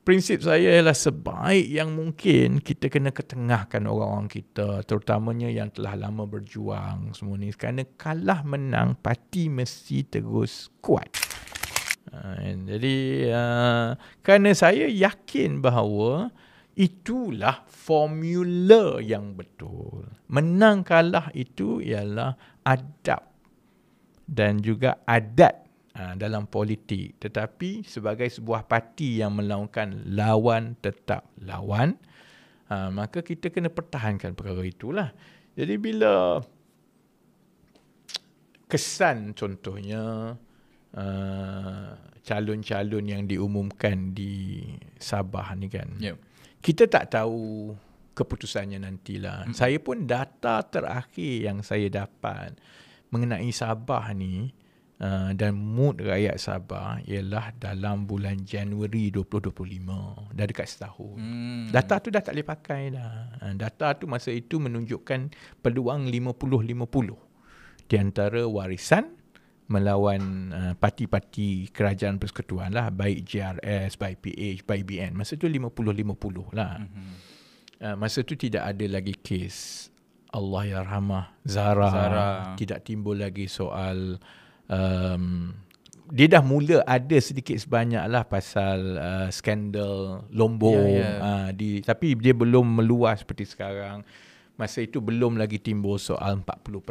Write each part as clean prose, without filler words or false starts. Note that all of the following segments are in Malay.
prinsip saya ialah sebaik yang mungkin kita kena ketengahkan orang-orang kita, terutamanya yang telah lama berjuang semua ni. Kerana kalah menang, parti mesti terus kuat. Jadi kerana saya yakin bahawa itulah formula yang betul. Menang kalah itu ialah adab dan juga adat dalam politik. Tetapi sebagai sebuah parti yang melakukan lawan tetap lawan, maka kita kena pertahankan perkara itulah. Jadi bila kesan contohnya calon-calon yang diumumkan di Sabah ni kan, kita tak tahu keputusannya nantilah. Saya pun data terakhir yang saya dapat mengenai Sabah ni dan mood rakyat Sabah ialah dalam bulan Januari 2025, dah dekat setahun. Data tu dah tak boleh pakai dah. Data tu masa itu menunjukkan peluang 50-50 di antara warisan melawan parti-parti kerajaan persekutuan lah, baik JRS, baik PH, baik BN. Masa tu 50-50 lah. Masa tu tidak ada lagi kes Allahyarhamah Zahra. Tidak timbul lagi soal dia dah mula ada sedikit sebanyak lah pasal skandal Lombok. Tapi dia belum meluas seperti sekarang. Masa itu belum lagi timbul soal 40%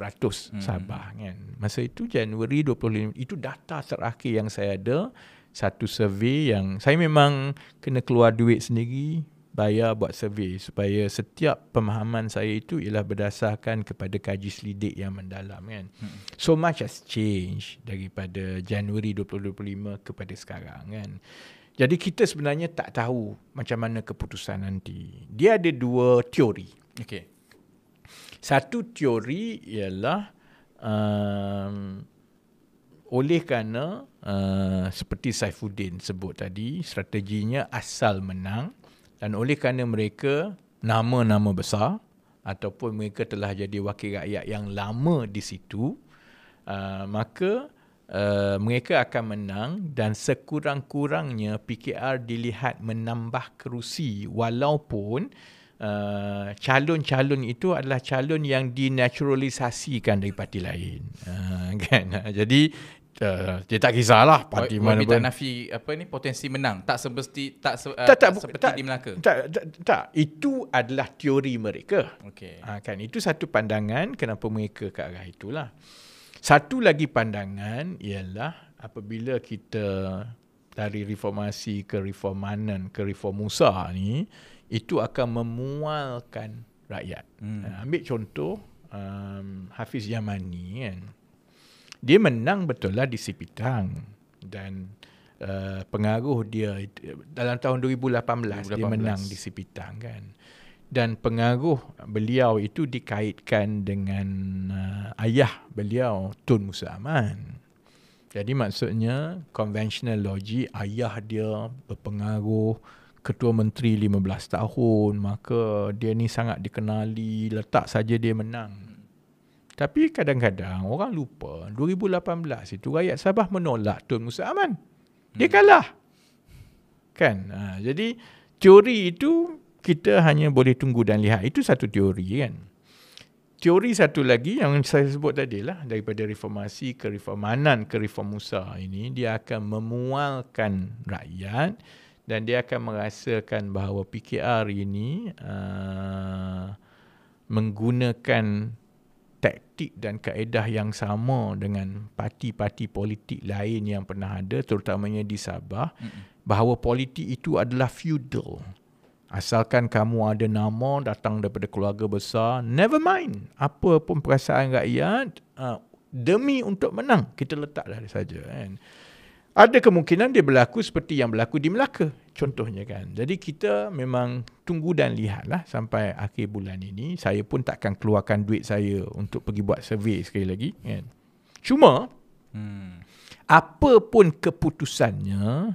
Sabah kan. Masa itu Januari 25, itu data terakhir yang saya ada. Satu survey yang saya memang kena keluar duit sendiri, bayar buat survey supaya setiap pemahaman saya itu ialah berdasarkan kepada kaji selidik yang mendalam kan. So much has changed daripada Januari 2025 kepada sekarang kan. Jadi kita sebenarnya tak tahu macam mana keputusan nanti. Dia ada dua teori. Satu teori ialah oleh kerana seperti Saifuddin sebut tadi, strateginya asal menang, dan oleh kerana mereka nama-nama besar ataupun mereka telah jadi wakil rakyat yang lama di situ, maka mereka akan menang dan sekurang-kurangnya PKR dilihat menambah kerusi walaupun calon-calon itu adalah calon yang dinaturalisasikan dari parti lain. Kan? Jadi dia tak kisahlah parti mana pun. Tak nafi potensi menang. Tak seperti di Melaka. Tak, itu adalah teori mereka. Kan, itu satu pandangan kenapa mereka ke arah itulah. Satu lagi pandangan ialah apabila kita dari reformasi ke reformanan ke reform Musa ni, itu akan memualkan rakyat. Ambil contoh Hafiz Yamani kan. Dia menang betul lah di Sipitang dan pengaruh dia dalam tahun 2018 dia menang di Sipitang kan. Dan pengaruh beliau itu dikaitkan dengan ayah beliau Tun Musa Aman. Jadi maksudnya conventional logic, ayah dia berpengaruh, ketua menteri 15 tahun, maka dia ni sangat dikenali, letak saja dia menang. Tapi kadang-kadang orang lupa 2018 itu rakyat Sabah menolak Tun Musa Aman. Dia kalah. Kan? Jadi teori itu kita hanya boleh tunggu dan lihat. Itu satu teori kan. Teori satu lagi yang saya sebut tadi lah, daripada reformasi ke reformanan ke reform Musa ini, dia akan memualkan rakyat dan dia akan merasakan bahawa PKR ini menggunakan taktik dan kaedah yang sama dengan parti-parti politik lain yang pernah ada, terutamanya di Sabah, bahawa politik itu adalah feudal. Asalkan kamu ada nama, datang daripada keluarga besar, never mind apa pun perasaan rakyat, demi untuk menang, kita letak dah saja kan. Ada kemungkinan dia berlaku seperti yang berlaku di Melaka contohnya kan. Jadi kita memang tunggu dan lihatlah sampai akhir bulan ini. Saya pun takkan keluarkan duit saya untuk pergi buat survey sekali lagi kan. Cuma apa pun keputusannya,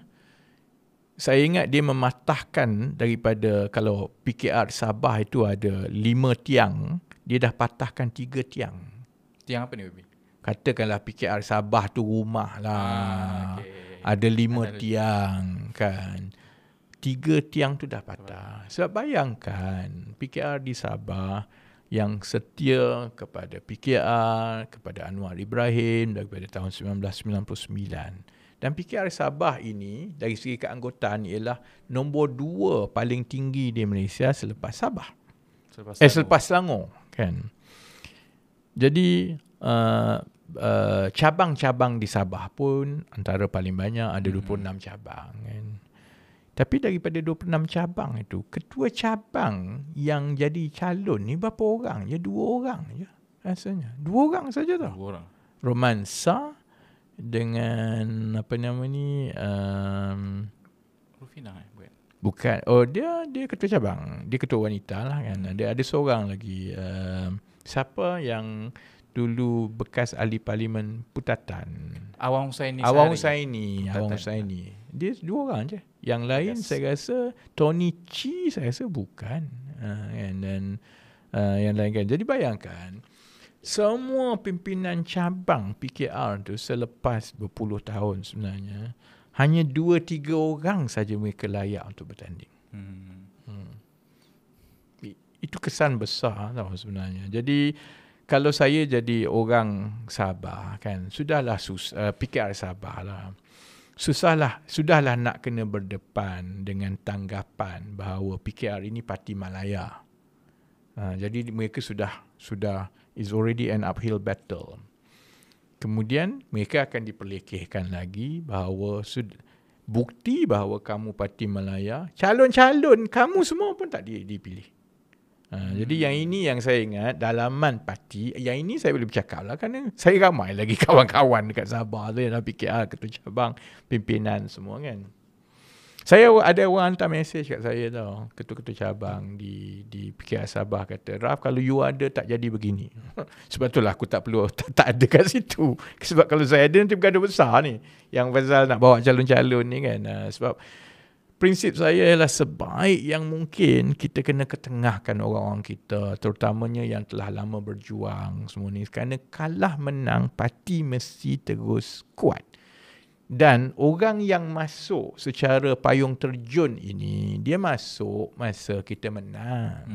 saya ingat dia mematahkan daripada, kalau PKR Sabah itu ada 5 tiang, dia dah patahkan 3 tiang. Tiang apa ni Baby? Katakanlah PKR Sabah tu rumah lah. Ada 5 tiang kan. 3 tiang tu dah patah. Sebab bayangkan PKR di Sabah yang setia kepada PKR, kepada Anwar Ibrahim daripada tahun 1999. Dan PKR Sabah ini dari segi keanggotaan ialah nombor 2 paling tinggi di Malaysia selepas Sabah. Selepas Selangor kan. Jadi cabang-cabang di Sabah pun antara paling banyak, ada 26 cabang kan. Tapi daripada 26 cabang itu, ketua cabang yang jadi calon ni berapa orang? Ya 2 orang je rasanya. 2 orang saja tau. 2 orang. Romansa dengan apa nama ni Rufina bukan. Oh dia ketua cabang. Dia ketua wanita lah kan. Ada seorang lagi siapa yang dulu bekas ahli parlimen Putatan. Awang Husaini. Dia 2 orang je. Yang lain saya rasa Tony Chi saya rasa bukan. Dan yang lain kan. Jadi bayangkan semua pimpinan cabang PKR tu selepas berpuluh tahun sebenarnya hanya 2-3 orang saja mereka layak untuk bertanding. Itu kesan besar tau sebenarnya. Jadi kalau saya jadi orang Sabah kan, sudahlah PKR Sabah lah. Sudahlah nak kena berdepan dengan tanggapan bahawa PKR ini parti Malaya. Jadi mereka sudah is already an uphill battle. Kemudian mereka akan diperlekehkan lagi bahawa bukti bahawa kamu parti Malaya, calon-calon kamu semua pun tak dipilih. Jadi yang ini yang saya ingat dalaman parti, yang ini saya boleh bercakap lah kerana saya ramai lagi kawan-kawan dekat Sabah tu yang PKR, ketua cabang, pimpinan semua kan. Saya ada orang hantar mesej kat saya tau, ketua-ketua cabang di PKR Sabah kata, Raf kalau you ada tak jadi begini. Sebab itulah aku tak perlu tak ada kat situ. Sebab kalau saya ada nanti bergaduh besar ni. Yang pasal nak bawa calon-calon ni kan. Sebab prinsip saya ialah sebaik yang mungkin kita kena ketengahkan orang-orang kita, terutamanya yang telah lama berjuang semua ni. Kerana kalah menang, parti mesti terus kuat. Dan orang yang masuk secara payung terjun ini, dia masuk masa kita menang.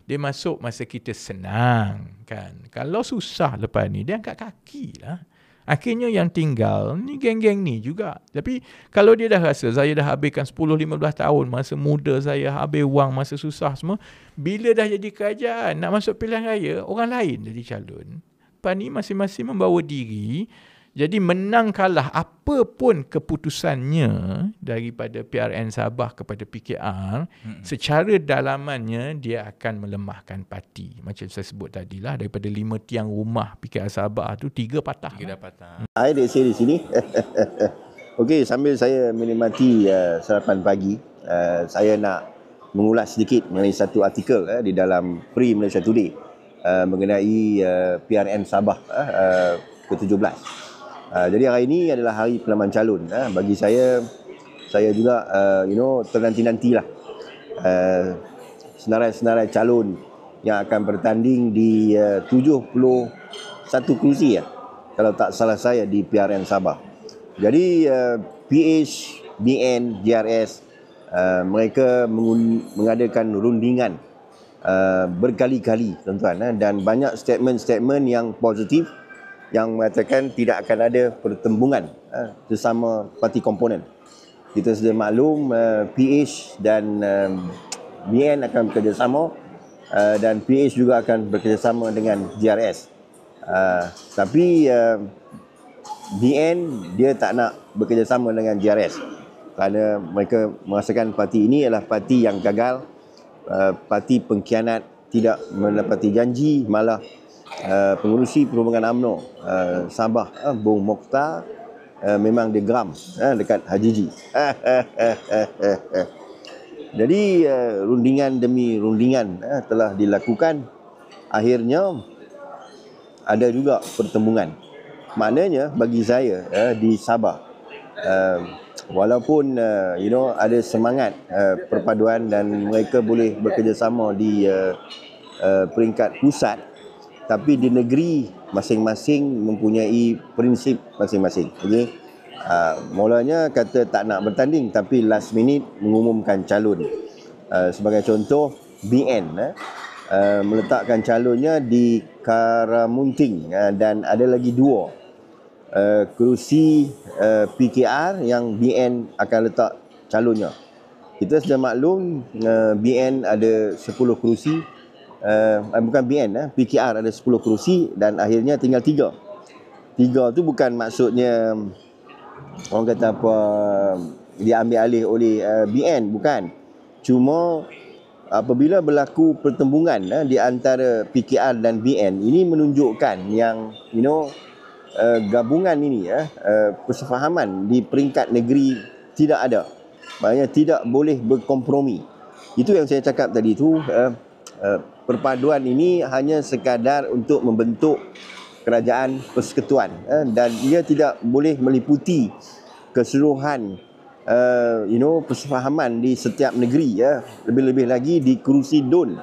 Dia masuk masa kita senang kan. Kalau susah lepas ni, dia angkat kaki lah. Akhirnya yang tinggal ni geng-geng ni juga. Tapi kalau dia dah rasa saya dah habiskan 10-15 tahun masa muda saya, habis wang masa susah semua, bila dah jadi kerajaan nak masuk pilihan raya, orang lain jadi calon. Lepas ni masing-masing membawa diri. Jadi menang kalah apa pun keputusannya daripada PRN Sabah kepada PKR, secara dalamannya dia akan melemahkan parti. Macam saya sebut tadilah, daripada 5 tiang rumah PKR Sabah tu 3 patah. 3 dah patah. Saya dek di sini. Okey, sambil saya menikmati sarapan pagi, saya nak mengulas sedikit mengenai satu artikel di dalam Free Malaysia Today mengenai PRN Sabah ke-17. Jadi hari ini adalah hari penanaman calon. Bagi saya juga ternanti-nantilah senarai-senarai calon yang akan bertanding di 71 kursi kalau tak salah saya di PRN Sabah. Jadi PH, BN, JRS mereka mengadakan rundingan berkali-kali tuan-tuan, dan banyak statement-statement yang positif yang mengatakan tidak akan ada pertembungan sesama parti komponen. Kita sudah maklum PH dan BN akan bekerjasama, dan PH juga akan bekerjasama dengan JRS. Tapi BN dia tak nak bekerjasama dengan JRS kerana mereka merasakan parti ini adalah parti yang gagal, parti pengkhianat, tidak menepati janji, malah pengurusi perhubungan UMNO Sabah Bung Mokhtar memang dia geram dekat Hajiji. Jadi rundingan demi rundingan telah dilakukan. Akhirnya ada juga pertembungan. Maknanya bagi saya di Sabah, walaupun ada semangat perpaduan dan mereka boleh bekerjasama di peringkat pusat, tapi di negeri masing-masing mempunyai prinsip masing-masing. Okay? Mulanya kata tak nak bertanding, tapi last minute mengumumkan calon. Sebagai contoh, BN meletakkan calonnya di Karamunting, dan ada lagi 2 kerusi PKR yang BN akan letak calonnya. Kita sudah maklum BN ada 10 kerusi, bukan BN, PKR ada 10 kerusi dan akhirnya tinggal 3 tu bukan maksudnya orang kata apa dia ambil alih oleh BN, bukan. Cuma apabila berlaku pertembungan di antara PKR dan BN, ini menunjukkan yang gabungan ini persefahaman di peringkat negeri tidak ada. Maknanya tidak boleh berkompromi. Itu yang saya cakap tadi tu, perpaduan ini hanya sekadar untuk membentuk kerajaan persekutuan, dan ia tidak boleh meliputi keseluruhan persefahaman di setiap negeri, lebih-lebih lagi di kerusi DUN.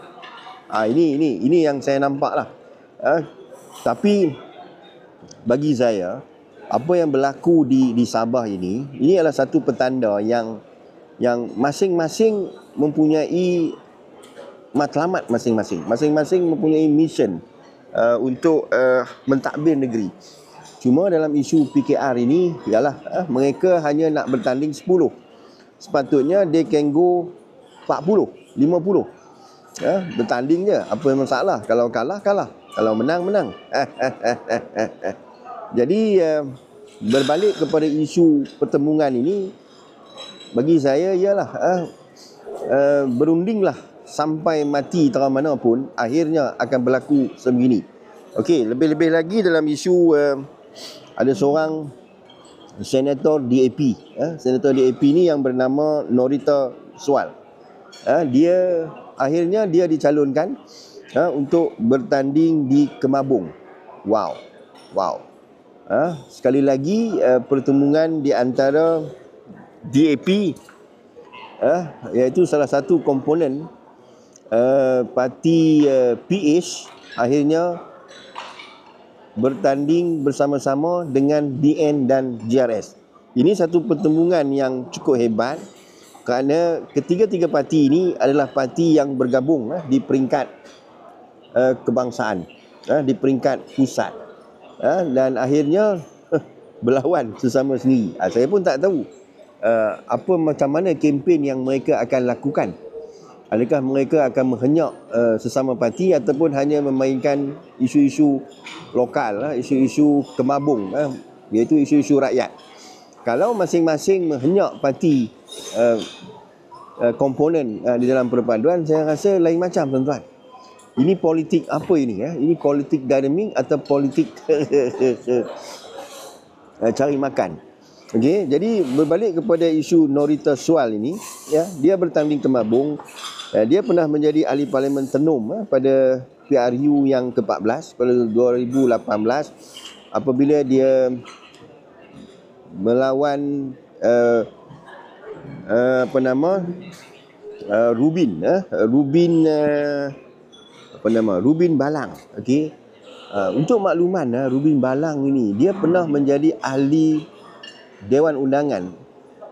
Ini yang saya nampak lah. Tapi bagi saya, apa yang berlaku di Sabah ini adalah satu petanda yang masing-masing mempunyai matlamat masing-masing. Masing-masing mempunyai mission untuk mentadbir negeri. Cuma dalam isu PKR ini ialah mereka hanya nak bertanding 10. Sepatutnya they can go 40, 50. Bertanding je. Apa yang masalah? Kalau kalah, kalah. Kalau menang, menang. Jadi berbalik kepada isu pertembungan ini, bagi saya ialah berundinglah sampai mati terang mana pun, akhirnya akan berlaku sebegini. Okey, lebih-lebih lagi dalam isu ada seorang senator DAP. Senator DAP ni yang bernama Norita Swal. Dia akhirnya dicalonkan untuk bertanding di Kemabung. Wow. Sekali lagi pertembungan di antara DAP, iaitu salah satu komponen parti PH, akhirnya bertanding bersama-sama dengan BN dan GRS. Ini satu pertembungan yang cukup hebat kerana ketiga-tiga parti ini adalah parti yang bergabung di peringkat kebangsaan, di peringkat pusat, dan akhirnya berlawan sesama sendiri. Saya pun tak tahu macam mana kempen yang mereka akan lakukan. Adakah mereka akan menghenyak sesama parti ataupun hanya memainkan isu-isu lokal, isu-isu kemabung, iaitu isu-isu rakyat. Kalau masing-masing menghenyak parti komponen di dalam perpaduan, saya rasa lain macam, tuan-tuan. Ini politik apa ini? Ini politik dynamic atau politik cari makan? Okey, jadi berbalik kepada isu Norita Swal ini, dia bertanding Kemabung. Dia pernah menjadi ahli parlimen Tenom pada PRU yang ke-14 pada 2018 apabila dia melawan Rubin Balang. Okey. Untuk makluman, Rubin Balang ini dia pernah menjadi ahli Dewan Undangan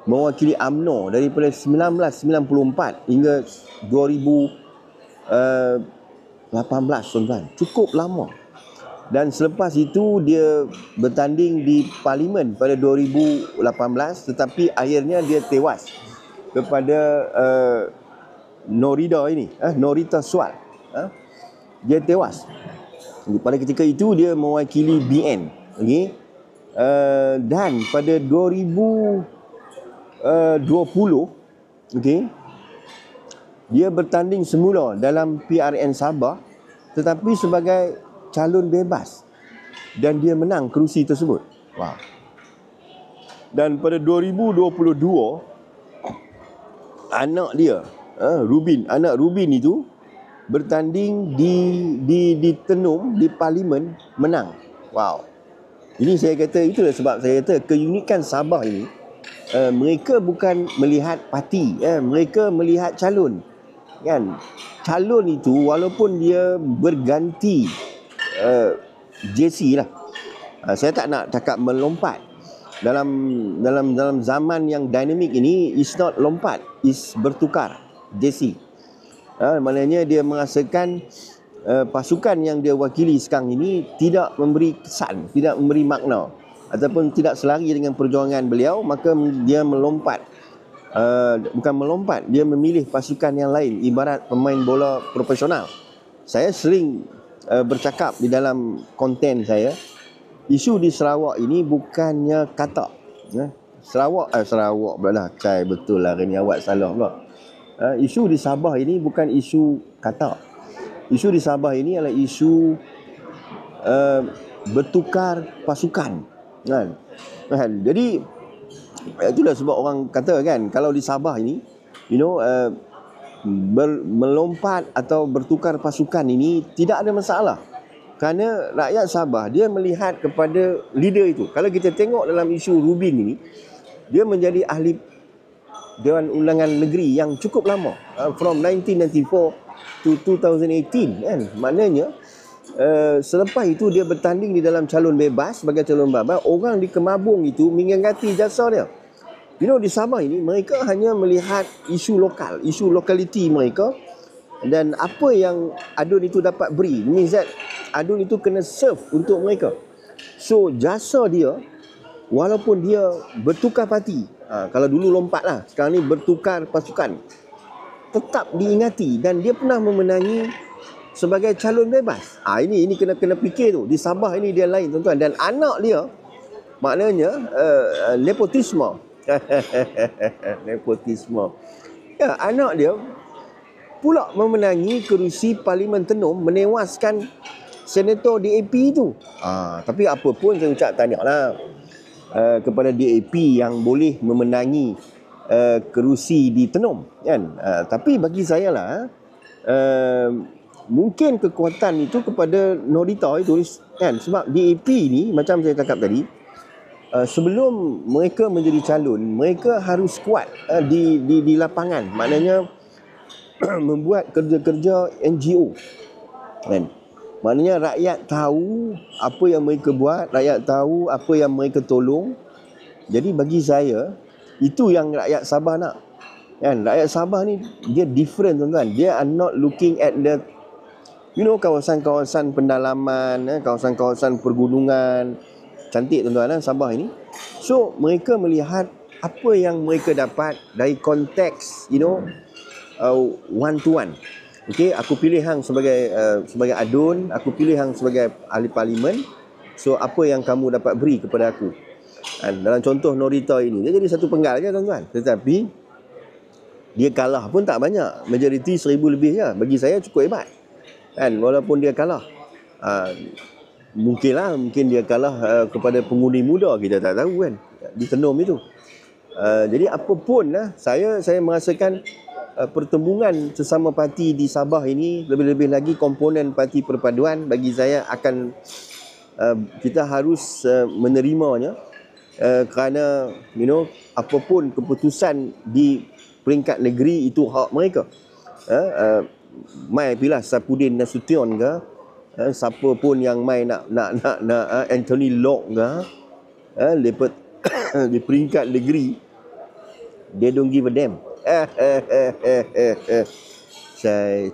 mewakili UMNO daripada 1994 hingga 2018, tuan-tuan. Cukup lama. Dan selepas itu dia bertanding di parlimen pada 2018, tetapi akhirnya dia tewas kepada Norita Swal. Dia tewas. Pada ketika itu dia mewakili BN. Okay? Dan pada 2020, okay, dia bertanding semula dalam PRN Sabah tetapi sebagai calon bebas dan dia menang kerusi tersebut. Wow. Dan pada 2022 anak dia, anak Rubin itu bertanding di Tenom, di parlimen, menang. Wow. Ini saya kata, itulah sebab saya kata keunikan Sabah ini, mereka bukan melihat parti, mereka melihat calon. Kan? Calon itu walaupun dia berganti JC lah. Saya tak nak cakap melompat. dalam zaman yang dinamik ini, is not lompat, is bertukar. JC. Maknanya dia merasakan pasukan yang dia wakili sekarang ini tidak memberi kesan, tidak memberi makna, ataupun tidak selari dengan perjuangan beliau, maka dia melompat. Bukan melompat, dia memilih pasukan yang lain, ibarat pemain bola profesional. Saya sering bercakap di dalam konten saya, isu di Sarawak ini bukannya kata. Sarawak pula lah. Cai betul lah, hari ni awak salah pula. Isu di Sabah ini bukan isu kata. Isu di Sabah ini adalah isu bertukar pasukan. Kan? Jadi itulah sebab orang kata kan, kalau di Sabah ini, melompat atau bertukar pasukan ini tidak ada masalah. Kerana rakyat Sabah, dia melihat kepada leader itu. Kalau kita tengok dalam isu Rubin ini, dia menjadi ahli Dewan Undangan Negeri yang cukup lama. From 1994 to 2018. Kan? Maknanya, selepas itu dia bertanding di dalam calon bebas, sebagai calon bebas, orang di Kemabung itu mengingati jasa dia. Di Sabah ini, mereka hanya melihat isu lokal, isu lokaliti mereka. Dan apa yang adun itu dapat beri, means that adun itu kena serve untuk mereka. So jasa dia, walaupun dia bertukar parti, kalau dulu lompat lah, sekarang ni bertukar pasukan, tetap diingati. Dan dia pernah memenangi sebagai calon bebas. Ini kena fikir tu. Di Sabah ini dia lain, tuan-tuan. Dan anak dia, maknanya nepotisme. Nepotisme. Ya, anak dia pula memenangi kerusi Parlimen Tenom, menewaskan Senator DAP itu. Tapi apa pun saya ucap tahniahlah kepada DAP yang boleh memenangi kerusi di Tenom, kan? Tapi bagi saya lah, mungkin kekuatan itu kepada Norita itu, kan? Sebab DAP ni, macam saya cakap tadi, sebelum mereka menjadi calon, mereka harus kuat di lapangan. Maknanya membuat kerja-kerja NGO, kan? Maknanya rakyat tahu apa yang mereka buat, rakyat tahu apa yang mereka tolong. Jadi bagi saya, itu yang rakyat Sabah nak, kan? Rakyat Sabah ni dia different, tuan-tuan. Dia are not looking at the kawasan-kawasan pendalaman, kawasan-kawasan pergunungan cantik, tuan-tuan, Sabah ini. So mereka melihat apa yang mereka dapat dari konteks one to one. Okey, aku pilih hang sebagai adun, aku pilih hang sebagai ahli parlimen. So apa yang kamu dapat beri kepada aku? Dalam contoh Norita ini, dia jadi satu penggal je, tuan-tuan. Tetapi dia kalah pun tak banyak, majoriti 1000 lebih je. Bagi saya cukup hebat, kan? Walaupun dia kalah, mungkin dia kalah kepada pengundi muda, kita tak tahu, kan, di Tenom itu. Jadi apa pun lah, saya merasakan pertembungan sesama parti di Sabah ini, lebih-lebih lagi komponen parti perpaduan, bagi saya akan kita harus menerimanya, kerana apapun keputusan di peringkat negeri itu hak mereka. Mai pilih Sapudin Nasution ke, siapa pun yang mai nak Anthony Locke ke, lepas di peringkat negeri, they don't give a damn. Cai.